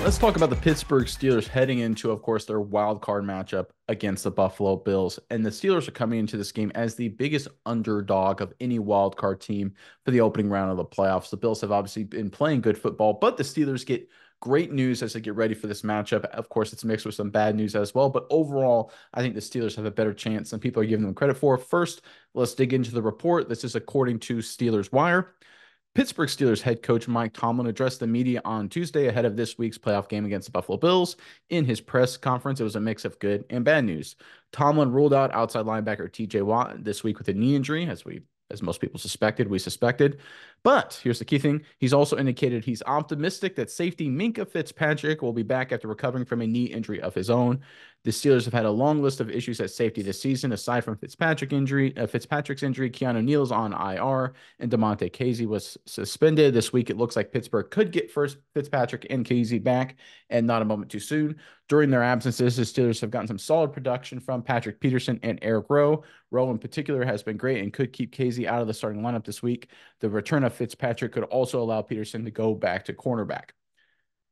right, let's talk about the Pittsburgh Steelers heading into, of course, their wild card matchup against the Buffalo Bills. And the Steelers are coming into this game as the biggest underdog of any wild card team for the opening round of the playoffs. The Bills have obviously been playing good football, but the Steelers get great news as they get ready for this matchup. Of course, it's mixed with some bad news as well, but overall, I think the Steelers have a better chance than people are giving them credit for. First, let's dig into the report. This is according to Steelers Wire. Pittsburgh Steelers head coach Mike Tomlin addressed the media on Tuesday ahead of this week's playoff game against the Buffalo Bills. In his press conference, it was a mix of good and bad news. Tomlin ruled out outside linebacker TJ Watt this week with a knee injury, as most people suspected, we suspected. But here's the key thing. He's also indicated he's optimistic that safety Minkah Fitzpatrick will be back after recovering from a knee injury of his own. The Steelers have had a long list of issues at safety this season. Aside from Fitzpatrick's injury, Keanu Neal's on IR, and DeMonte Casey was suspended. This week, it looks like Pittsburgh could get first Fitzpatrick and Casey back, and not a moment too soon. During their absences, the Steelers have gotten some solid production from Patrick Peterson and Eric Rowe. Rowe in particular has been great and could keep Casey out of the starting lineup this week. The return of Fitzpatrick could also allow Peterson to go back to cornerback.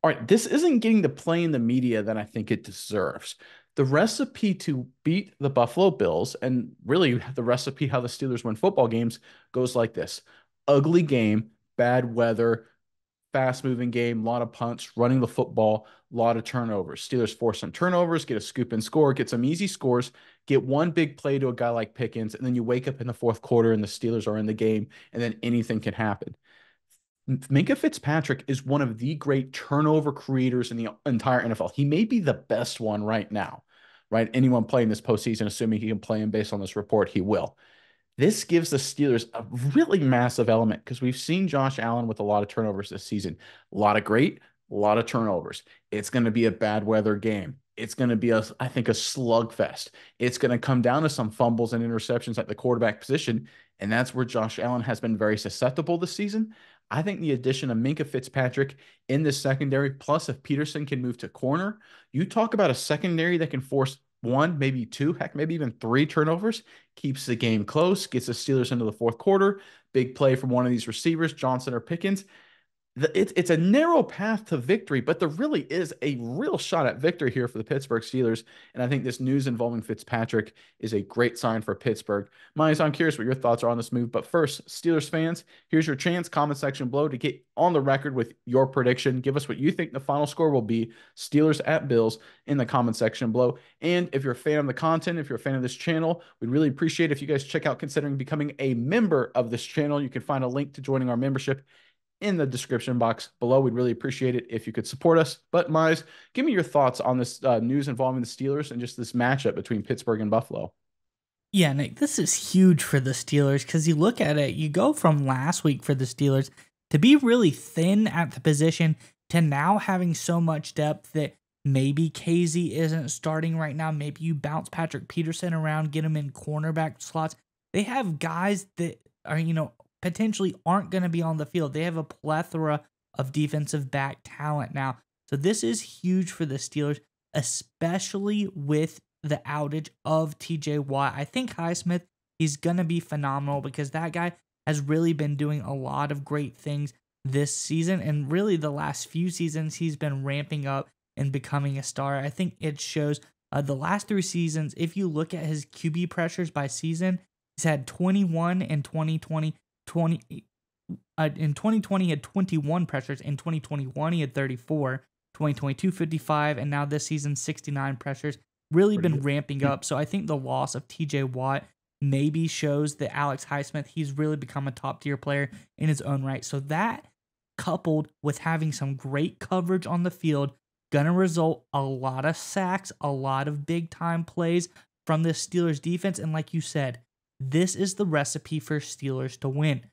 All right, this isn't getting the play in the media that I think it deserves. The recipe to beat the Buffalo Bills, and really the recipe how the Steelers win football games, goes like this. Ugly game, bad weather, fast-moving game, a lot of punts, running the football, a lot of turnovers. Steelers force some turnovers, get a scoop and score, get some easy scores, get one big play to a guy like Pickens, and then you wake up in the fourth quarter and the Steelers are in the game, and then anything can happen. Minkah Fitzpatrick is one of the great turnover creators in the entire NFL. He may be the best one right now, right? Anyone playing this postseason, assuming he can play him based on this report, he will. This gives the Steelers a really massive element because we've seen Josh Allen with a lot of turnovers this season. A lot of great, a lot of turnovers. It's going to be a bad weather game. It's going to be, I think, a slugfest. It's going to come down to some fumbles and interceptions at the quarterback position, and that's where Josh Allen has been very susceptible this season. I think the addition of Minkah Fitzpatrick in this secondary, plus if Peterson can move to corner, you talk about a secondary that can force one, maybe two, heck, maybe even three turnovers, keeps the game close, gets the Steelers into the fourth quarter. Big play from one of these receivers, Johnson or Pickens. It's a narrow path to victory, but there really is a real shot at victory here for the Pittsburgh Steelers. And I think this news involving Fitzpatrick is a great sign for Pittsburgh. Myles, I'm curious what your thoughts are on this move. But first, Steelers fans, here's your chance. Comment section below to get on the record with your prediction. Give us what you think the final score will be. Steelers at Bills in the comment section below. And if you're a fan of the content, if you're a fan of this channel, we'd really appreciate if you guys check out considering becoming a member of this channel. You can find a link to joining our membership in the description box below. We'd really appreciate it if you could support us. But Mize, give me your thoughts on this news involving the Steelers and just this matchup between Pittsburgh and Buffalo. Yeah, Nick, this is huge for the Steelers because you look at it, you go from last week for the Steelers to be really thin at the position to now having so much depth that maybe Casey isn't starting right now. Maybe you bounce Patrick Peterson around, get him in cornerback slots. They have guys that are, potentially aren't going to be on the field. They have a plethora of defensive back talent now. So this is huge for the Steelers, especially with the outage of TJ Watt. I think Highsmith, he's going to be phenomenal because that guy has really been doing a lot of great things this season. And really the last few seasons, he's been ramping up and becoming a star. I think it shows the last 3 seasons. If you look at his QB pressures by season, he's had 21 in 2020. In 2020, he had 21 pressures. In 2021, he had 34. 2022, 55. And now this season, 69 pressures. Really been ramping up. So I think the loss of TJ Watt maybe shows that Alex Highsmith, he's really become a top-tier player in his own right. So that, coupled with having some great coverage on the field, gonna result a lot of sacks, a lot of big-time plays from the Steelers defense. And like you said, this is the recipe for Steelers to win.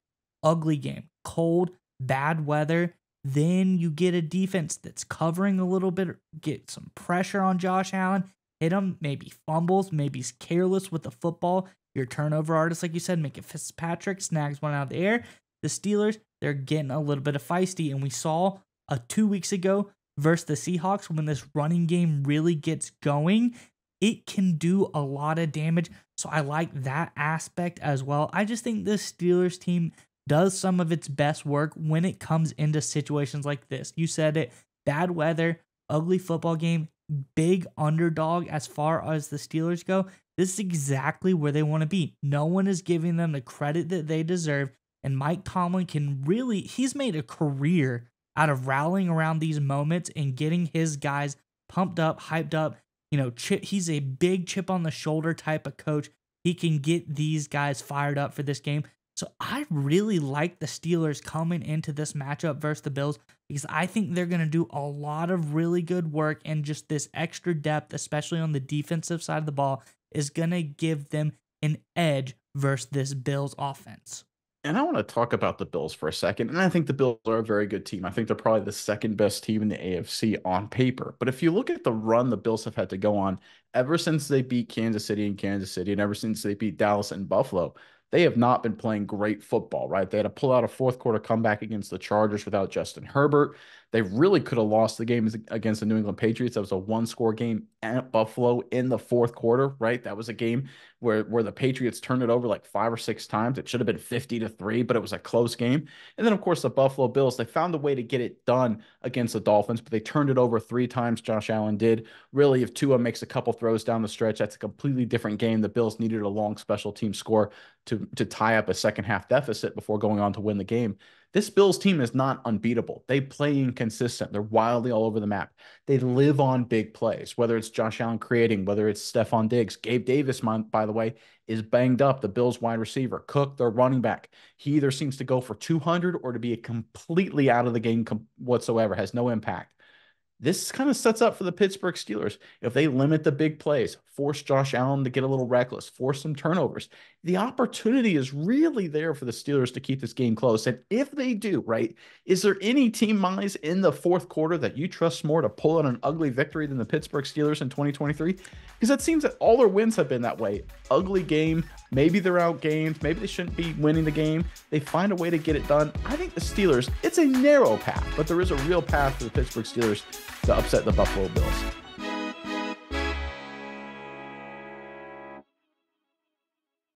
Ugly game, cold, bad weather. Then you get a defense that's covering a little bit, get some pressure on Josh Allen, hit him, maybe fumbles, maybe he's careless with the football. Your turnover artist, like you said, make it Fitzpatrick, snags one out of the air. The Steelers, they're getting a little bit of feisty. And we saw 2 weeks ago versus the Seahawks when this running game really gets going, it can do a lot of damage. So I like that aspect as well. I just think this Steelers team does some of its best work when it comes into situations like this. You said it, bad weather, ugly football game, big underdog as far as the Steelers go, this is exactly where they want to be. No one is giving them the credit that they deserve. And Mike Tomlin he's made a career out of rallying around these moments and getting his guys pumped up, hyped up. He's a big chip on the shoulder type of coach. He can get these guys fired up for this game. So I really like the Steelers coming into this matchup versus the Bills because I think they're going to do a lot of really good work, and just this extra depth, especially on the defensive side of the ball, is going to give them an edge versus this Bills offense. And I want to talk about the Bills for a second. And I think the Bills are a very good team. I think they're probably the second best team in the AFC on paper. But if you look at the run the Bills have had to go on ever since they beat Kansas City and ever since they beat Dallas and Buffalo, they have not been playing great football, right? They had to pull out a fourth quarter comeback against the Chargers without Justin Herbert. They really could have lost the game against the New England Patriots. That was a one-score game at Buffalo in the fourth quarter, right? That was a game where the Patriots turned it over like 5 or 6 times. It should have been 50-3, but it was a close game. And then, of course, the Buffalo Bills, they found a way to get it done against the Dolphins, but they turned it over 3 times, Josh Allen did. Really, if Tua makes a couple throws down the stretch, that's a completely different game. The Bills needed a long special team score to tie up a second half deficit before going on to win the game. This Bills team is not unbeatable. They play inconsistent. They're wildly all over the map. They live on big plays, whether it's Josh Allen creating, whether it's Stephon Diggs. Gabe Davis, by the way, is banged up. The Bills wide receiver. Cook, their running back. He either seems to go for 200 or to be completely out of the game whatsoever, has no impact. This kind of sets up for the Pittsburgh Steelers. If they limit the big plays, force Josh Allen to get a little reckless, force some turnovers, the opportunity is really there for the Steelers to keep this game close. And if they do, right, is there any team, Mize, in the fourth quarter that you trust more to pull out an ugly victory than the Pittsburgh Steelers in 2023? Because it seems that all their wins have been that way. Ugly game. Maybe they're outgained. Maybe they shouldn't be winning the game. They find a way to get it done. I think the Steelers, it's a narrow path, but there is a real path for the Pittsburgh Steelers to upset the Buffalo Bills.